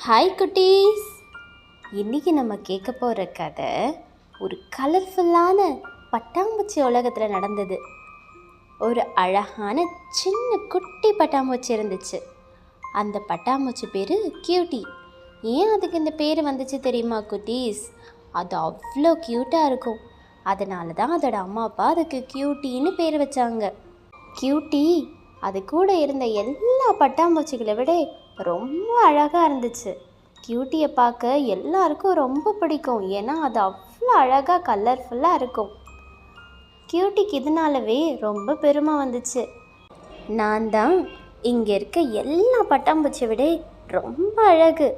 Hi குட்டீஸ். இன்றைக்கி நம்ம கேட்க போகிற கதை ஒரு கலர்ஃபுல்லான பட்டாம்பூச்சி உலகத்தில் நடந்தது. ஒரு அழகான சின்ன குட்டி பட்டாம்பூச்சி இருந்துச்சு. அந்த பட்டாம்பூச்சி பேர் கியூட்டி. ஏன் அதுக்கு இந்த பேர் வந்துச்சு தெரியுமா குட்டீஸ்? அது அவ்வளோ க்யூட்டாக இருக்கும். அதனால தான் அதோட அம்மா அப்பா அதுக்கு கியூட்டின்னு பேர் வச்சாங்க. கியூட்டி அது கூட இருந்த எல்லா பட்டாம்பூச்சிகளை விட ரொம்ப அழகாக இருந்துச்சு. கியூட்டியை பார்க்க எல்லாருக்கும் ரொம்ப பிடிக்கும். ஏன்னா அது அவ்வளோ அழகாக கலர்ஃபுல்லாக இருக்கும். கியூட்டிக்கு இதனாலவே ரொம்ப பெருமை வந்துச்சு. நான் தான் இங்கே இருக்க எல்லா பட்டாம்பூச்சியை விட ரொம்ப அழகு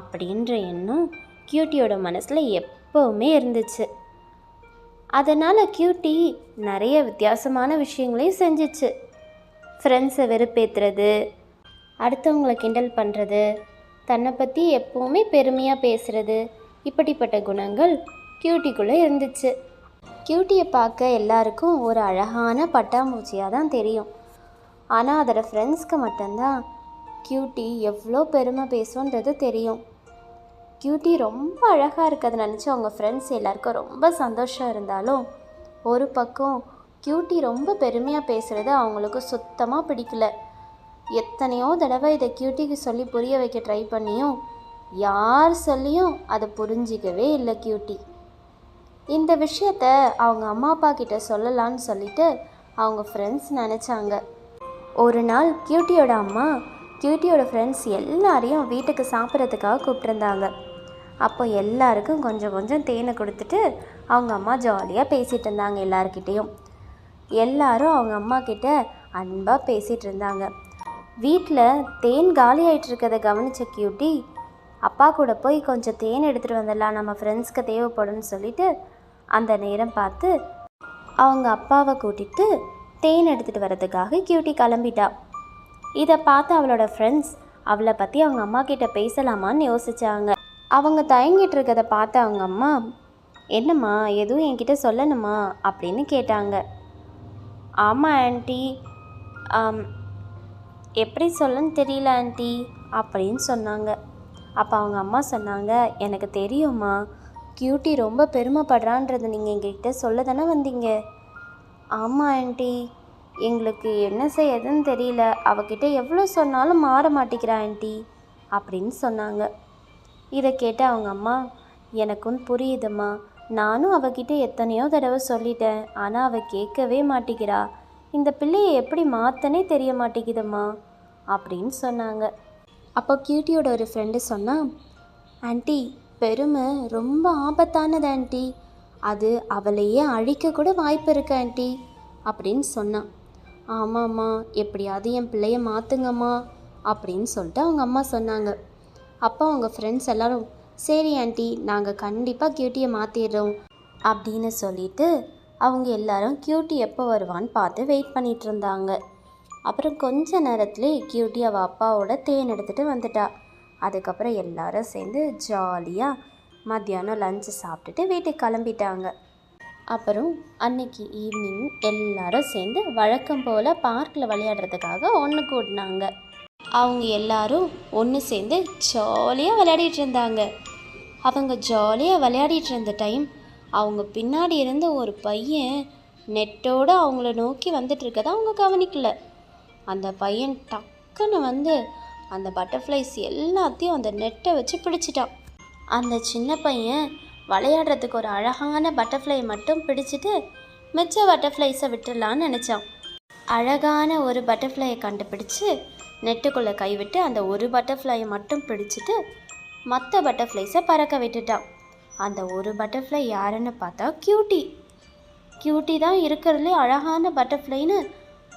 அப்படின்ற எண்ணம் கியூட்டியோட மனசில் எப்போவுமே இருந்துச்சு. அதனால் கியூட்டி நிறைய வித்தியாசமான விஷயங்களையும் செஞ்சிச்சு. ஃப்ரெண்ட்ஸை வெறுப்பேற்றுறது, அடுத்தவங்களை கிண்டல் பண்ணுறது, தன்னை பற்றி எப்போவுமே பெருமையாக பேசுகிறது, இப்படிப்பட்ட குணங்கள் கியூட்டிக்குள்ளே இருந்துச்சு. கியூட்டியை பார்க்க எல்லாருக்கும் ஒரு அழகான பட்டாம்பூச்சியாக தான் தெரியும். ஆனால் அதோட ஃப்ரெண்ட்ஸ்க்கு மட்டும்தான் கியூட்டி எவ்வளோ பெருமை பேசுன்றது தெரியும். கியூட்டி ரொம்ப அழகாக இருக்கிறத நினச்சி அவங்க ஃப்ரெண்ட்ஸ் எல்லாருக்கும் ரொம்ப சந்தோஷம் இருந்தாலும், ஒரு பக்கம் கியூட்டி ரொம்ப பெருமையாக பேசுகிறது அவங்களுக்கு சுத்தமாக பிடிக்கல. எத்தனையோ தடவை இதை கியூட்டிக்கு சொல்லி புரிய வைக்க ட்ரை பண்ணியும் யார் சொல்லியும் அதை புரிஞ்சிக்கவே இல்லை கியூட்டி. இந்த விஷயத்த அவங்க அம்மா அப்பா கிட்ட சொல்லலான்னு சொல்லிட்டு அவங்க ஃப்ரெண்ட்ஸ் நினச்சாங்க. ஒரு நாள் கியூட்டியோட அம்மா கியூட்டியோட ஃப்ரெண்ட்ஸ் எல்லாரையும் வீட்டுக்கு சாப்பிட்றதுக்காக கூப்பிட்டுருந்தாங்க. அப்போ எல்லாருக்கும் கொஞ்சம் கொஞ்சம் தேனை கொடுத்துட்டு அவங்க அம்மா ஜாலியாக பேசிகிட்டு இருந்தாங்க. எல்லாருக்கிட்டேயும் எல்லாரும் அவங்க அம்மா கிட்ட அன்பாக பேசிகிட்டு இருந்தாங்க. வீட்டில் தேன் காலி ஆகிட்டு இருக்கிறத கவனித்த கியூட்டி அப்பா கூட போய் கொஞ்சம் தேன் எடுத்துகிட்டு வந்துடலாம், நம்ம ஃப்ரெண்ட்ஸ்க்கு தேவைப்படும்னு சொல்லிட்டு அந்த நேரம் பார்த்து அவங்க அப்பாவை கூட்டிகிட்டு தேன் எடுத்துகிட்டு வர்றதுக்காக கியூட்டி கிளம்பிட்டா. இதை பார்த்து அவளோட ஃப்ரெண்ட்ஸ் அவளை பற்றி அவங்க அம்மா கிட்ட பேசலாமான்னு யோசித்தாங்க. அவங்க தயங்கிட்டு இருக்கிறத பார்த்து அவங்க அம்மா, என்னம்மா எதுவும் என்கிட்ட சொல்லணுமா அப்படின்னு கேட்டாங்க. ஆமாம் ஆண்டி, எப்படி சொல்லன்னு தெரியல ஆண்டி அப்படின்னு சொன்னாங்க. அப்போ அவங்க அம்மா சொன்னாங்க, எனக்கு தெரியும்மா, கியூட்டி ரொம்ப பெருமைப்படுறான்றது நீங்கள் எங்ககிட்ட சொல்ல தானே வந்தீங்க. ஆமாம் ஆண்டி, எங்களுக்கு என்ன செய்யறதுன்னு தெரியல, அவகிட்ட எவ்வளோ சொன்னாலும் மாற மாட்டேங்கிறா ஆண்டி அப்படின்னு சொன்னாங்க. இதை கேட்ட அவங்க அம்மா, எனக்கும் புரியுதும்மா, நானும் அவகிட்ட எத்தனையோ தடவை சொல்லிட்டேன், ஆனால் அவள் கேட்கவே மாட்டேங்கிறா, இந்த பிள்ளையை எப்படி மாற்றனே தெரிய மாட்டேங்குதும்மா அப்படின்னு சொன்னாங்க. அப்போ கியூட்டியோட ஒரு ஃப்ரெண்டு சொன்னால், ஆண்டி பெருமை ரொம்ப ஆபத்தானது ஆண்டி, அது அவளையே அழிக்க கூட வாய்ப்பு இருக்கு ஆண்டி அப்படின்னு சொன்னான். ஆமாம்மா, எப்படியாவது என் பிள்ளைய மாற்றுங்கம்மா அப்படின்னு சொல்லிட்டு அவங்க அம்மா சொன்னாங்க. அப்போ அவங்க ஃப்ரெண்ட்ஸ் எல்லோரும், சரி ஆண்டி, நாங்கள் கண்டிப்பாக கியூட்டியை மாற்றிடுறோம் அப்படின்னு சொல்லிட்டு அவங்க எல்லாரும் கியூட்டி எப்போ வருவான்னு பார்த்து வெயிட் பண்ணிகிட்டு இருந்தாங்க. அப்புறம் கொஞ்ச நேரத்துலேயே கியூட்டி அவள் அப்பாவோட தேன் எடுத்துகிட்டு வந்துட்டா. அதுக்கப்புறம் எல்லாரும் சேர்ந்து ஜாலியாக மத்தியானம் லஞ்சு சாப்பிட்டுட்டு வீட்டுக்கு கிளம்பிட்டாங்க. அப்புறம் அன்னைக்கு ஈவினிங் எல்லாரும் சேர்ந்து வழக்கம் போல் பார்க்கில் விளையாடுறதுக்காக ஒன்று கூடினாங்க. அவங்க எல்லாரும் ஒன்று சேர்ந்து ஜாலியாக விளையாடிட்டு இருந்தாங்க. அவங்க ஜாலியாக விளையாடிட்டு இருந்த டைம் அவங்க பின்னாடி இருந்த ஒரு பையன் நெட்டோடு அவங்கள நோக்கி வந்துட்டு இருக்கதை அவங்க கவனிக்கல. அந்த பையன் டக்குன்னு வந்து அந்த பட்டர்ஃப்ளைஸ் எல்லாத்தையும் அந்த நெட்டை வச்சு பிடிச்சிட்டான். அந்த சின்ன பையன் விளையாடுறதுக்கு ஒரு அழகான பட்டர்ஃப்ளை மட்டும் பிடிச்சிட்டு மிச்ச பட்டர்ஃப்ளைஸை விட்டுடலான்னு நினச்சான். அழகான ஒரு பட்டர்ஃப்ளையை கண்டுபிடிச்சி நெட்டுக்குள்ளே கைவிட்டு அந்த ஒரு பட்டர்ஃப்ளையை மட்டும் பிடிச்சிட்டு மற்ற பட்டர்ஃப்ளைஸை பறக்க விட்டுட்டான். அந்த ஒரு பட்டர்ஃப்ளை யாருன்னு பார்த்தா கியூட்டி. கியூட்டி தான் இருக்கிறதுலே அழகான பட்டர்ஃப்ளைன்னு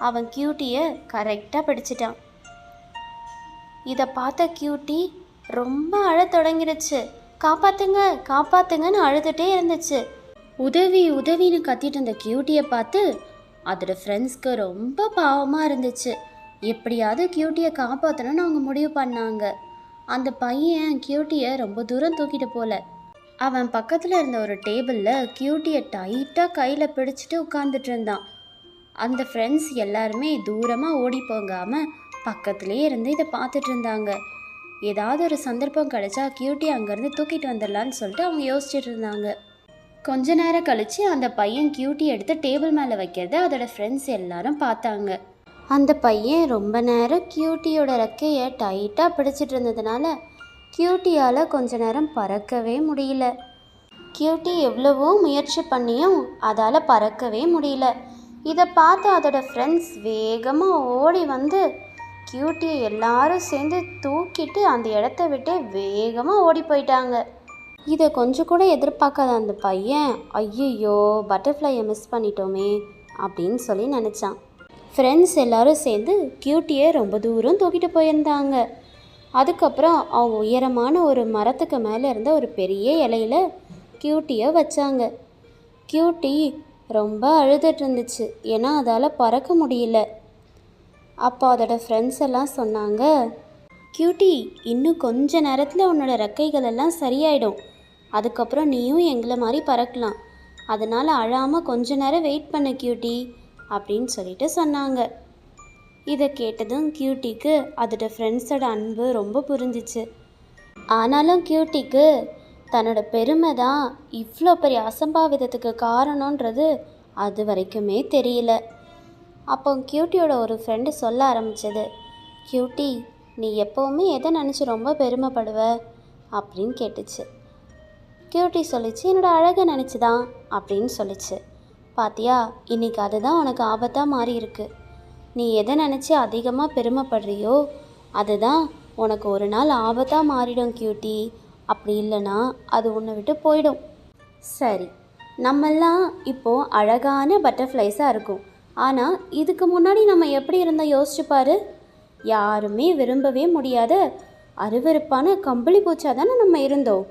அவன் கியூட்டியை கரெக்டாக பிடிச்சிட்டான். இதை பார்த்த கியூட்டி ரொம்ப அழத் தொடங்கிடுச்சு. காப்பாற்றுங்க காப்பாற்றுங்கன்னு அழுதுகிட்டே இருந்துச்சு. உதவி உதவின்னு கத்திட்டு இருந்த கியூட்டியை பார்த்து அதோட ஃப்ரெண்ட்ஸ்க்கு ரொம்ப பாவமாக இருந்துச்சு. எப்படியாவது கியூட்டியை காப்பாற்றணும்னு அவங்க முடிவு பண்ணாங்க. அந்த பையன் கியூட்டியை ரொம்ப தூரம் தூக்கிட்டு போல. அவன் பக்கத்தில் இருந்த ஒரு டேபிளில் கியூட்டியை டைட்டாக கையில் பிடிச்சிட்டு உட்காந்துட்டு இருந்தான். அந்த ஃப்ரெண்ட்ஸ் எல்லாருமே தூரமாக ஓடி போகாமல் பக்கத்துலேயே இருந்து இதை பார்த்துட்டு இருந்தாங்க. ஏதாவது ஒரு சந்தர்ப்பம் கிடைச்சா கியூட்டி அங்கேருந்து தூக்கிட்டு வந்துடலான்னு சொல்லிட்டு அவங்க யோசிச்சுட்டு இருந்தாங்க. கொஞ்ச நேரம் கழித்து அந்த பையன் கியூட்டி எடுத்து டேபிள் மேலே வைக்கிறத அதோட ஃப்ரெண்ட்ஸ் எல்லாரும் பார்த்தாங்க. அந்த பையன் ரொம்ப நேரம் கியூட்டியோட ரெக்கையை டைட்டாக பிடிச்சிட்டு இருந்ததுனால கியூட்டியால் கொஞ்ச நேரம் பறக்கவே முடியல. கியூட்டி எவ்வளவோ முயற்சி பண்ணியும் அதால் பறக்கவே முடியல. இதை பார்த்து அதோட ஃப்ரெண்ட்ஸ் வேகமாக ஓடி வந்து கியூட்டியை எல்லாரும் சேர்ந்து தூக்கிட்டு அந்த இடத்த விட்டு வேகமாக ஓடி போயிட்டாங்க. இதை கொஞ்சம் கூட எதிர்பார்க்காத அந்த பையன் ஐயோ பட்டர்ஃப்ளையை மிஸ் பண்ணிட்டோமே அப்படின்னு சொல்லி நினச்சான். ஃப்ரெண்ட்ஸ் எல்லோரும் சேர்ந்து கியூட்டியை ரொம்ப தூரம் தூக்கிட்டு போயிருந்தாங்க. அதுக்கப்புறம் அவங்க உயரமான ஒரு மரத்துக்கு மேலே இருந்த ஒரு பெரிய இலையில கியூட்டியை வச்சாங்க. கியூட்டி ரொம்ப அழுதுட்டு இருந்துச்சு, ஏன்னா அதால் பறக்க முடியல. அப்போ அதோட ஃப்ரெண்ட்ஸ் எல்லாம் சொன்னாங்க, கியூட்டி இன்னும் கொஞ்ச நேரத்தில் உன்னோட ரெக்கைகள் எல்லாம் சரியாயிடும், அதுக்கப்புறம் நீயும் எங்களை மாதிரி பறக்கலாம், அதனால் அழாமல் கொஞ்ச நேரம் வெயிட் பண்ண கியூட்டி அப்படின்னு சொல்லிட்டு சொன்னாங்க. இதை கேட்டதும் கியூட்டிக்கு அதோட ஃப்ரெண்ட்ஸோட அன்பு ரொம்ப புரிஞ்சிச்சு. ஆனாலும் கியூட்டிக்கு தன்னோட பெருமை தான் இவ்வளோ பெரிய அசம்பாவிதத்துக்கு காரணன்றது அது வரைக்குமே தெரியல. அப்போ கியூட்டியோட ஒரு ஃப்ரெண்டு சொல்ல ஆரம்பித்தது, கியூட்டி நீ எப்போவுமே எதை நினச்சி ரொம்ப பெருமைப்படுவ அப்படின்னு கேட்டுச்சு. கியூட்டி சொல்லிச்சு, என்னோடய அழகை நினச்சிதான் அப்படின்னு சொல்லிச்சு. பாத்தியா, இன்றைக்கி அதுதான் உனக்கு ஆபத்தாக மாறி இருக்கு. நீ எதை நினச்சி அதிகமாக பெருமைப்படுறியோ அதுதான் உனக்கு ஒரு நாள் ஆபத்தாக மாறிடும் கியூட்டி. அப்படி இல்லைன்னா அது உன்னை விட்டு போயிடும். சரி, நம்மெல்லாம் இப்போது அழகான பட்டர்ஃப்ளைஸாக இருக்கும். ஆனால் இதுக்கு முன்னாடி நம்ம எப்படி இருந்தால் யோசிச்சுப்பாரு. யாருமே விரும்பவே முடியாத அருவருப்பான கம்பளி பூச்சா தானே நம்ம இருந்தோம்.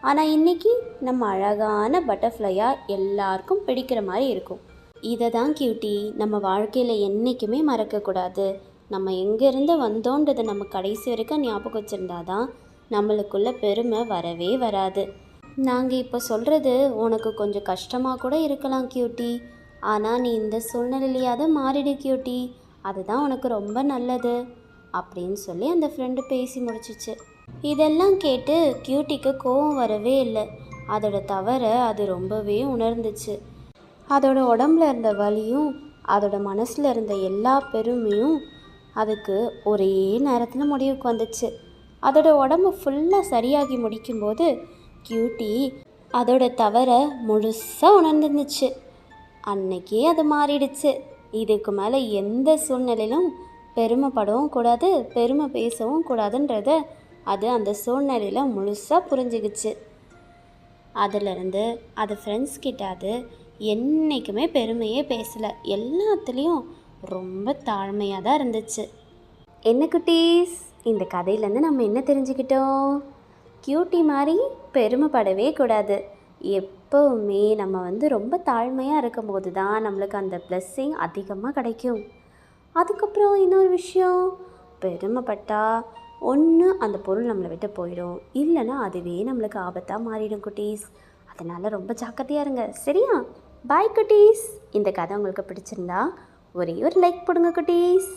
ஆனால் இன்றைக்கி நம்ம அழகான பட்டர்ஃப்ளையாக எல்லாருக்கும் பிடிக்கிற மாதிரி இருக்கும். இதை தான் கியூட்டி நம்ம வாழ்க்கையில் என்றைக்குமே மறக்கக்கூடாது. நம்ம எங்கேருந்து வந்தோன்றதை நம்ம கடைசி வரைக்கும் ஞாபகம் வச்சுருந்தாதான் நம்மளுக்குள்ள பெருமை வரவே வராது. நாங்கள் இப்போ சொல்கிறது உனக்கு கொஞ்சம் கஷ்டமாக கூட இருக்கலாம் கியூட்டி, ஆனால் நீ இந்த சூழ்நிலையிலையாவது மாறிடு கியூட்டி, அதுதான் உனக்கு ரொம்ப நல்லது அப்படின்னு சொல்லி அந்த ஃப்ரெண்டு பேசி முடிச்சிச்சு. இதெல்லாம் கேட்டு கியூட்டிக்கு கோவம் வரவே இல்லை. அதோட தவறை அது ரொம்பவே உணர்ந்துச்சு. அதோட உடம்புல இருந்த வலியும் அதோட மனசில் இருந்த எல்லா பெருமையும் அதுக்கு ஒரே நேரத்தில் முடிவுக்கு வந்துச்சு. அதோட உடம்பு ஃபுல்லாக சரியாகி முடிக்கும்போது கியூட்டி அதோட தவறை முழுசாக உணர்ந்துருந்துச்சு. அன்னைக்கே அது மாறிடுச்சு. இதுக்கு மேலே எந்த சூழ்நிலையிலும் பெருமைப்படவும் கூடாது, பெருமை பேசவும் கூடாதுன்றத அது அந்த சூழ்நிலையில் முழுசாக புரிஞ்சுக்கிச்சு. அதிலிருந்து அது ஃப்ரெண்ட்ஸ் கிட்ட அது என்றைக்குமே பெருமையே பேசலை, எல்லாத்துலேயும் ரொம்ப தாழ்மையாக தான் இருந்துச்சு. என்ன குட்டீஸ், இந்த கதையிலேருந்து நம்ம என்ன தெரிஞ்சுக்கிட்டோம்? கியூட்டி மாதிரி பெருமைப்படவே கூடாது. எப்போவுமே நம்ம ரொம்ப தாழ்மையாக இருக்கும்போது தான் நம்மளுக்கு அந்த பிளெஸ்ஸிங் அதிகமாக கிடைக்கும். அதுக்கப்புறம் இன்னொரு விஷயம், பெருமைப்பட்டா ஒன்று அந்த பொருள் நம்மளை விட்டு போயிடும், இல்லைன்னா அதுவே நம்மளுக்கு ஆபத்தாக மாறிடும் குட்டீஸ். அதனால் ரொம்ப ஜாக்கிரதையாக இருங்க, சரியா? பாய் குட்டீஸ். இந்த கதை உங்களுக்கு பிடிச்சிருந்தா ஒரே ஒரு லைக் போடுங்க குட்டீஸ்.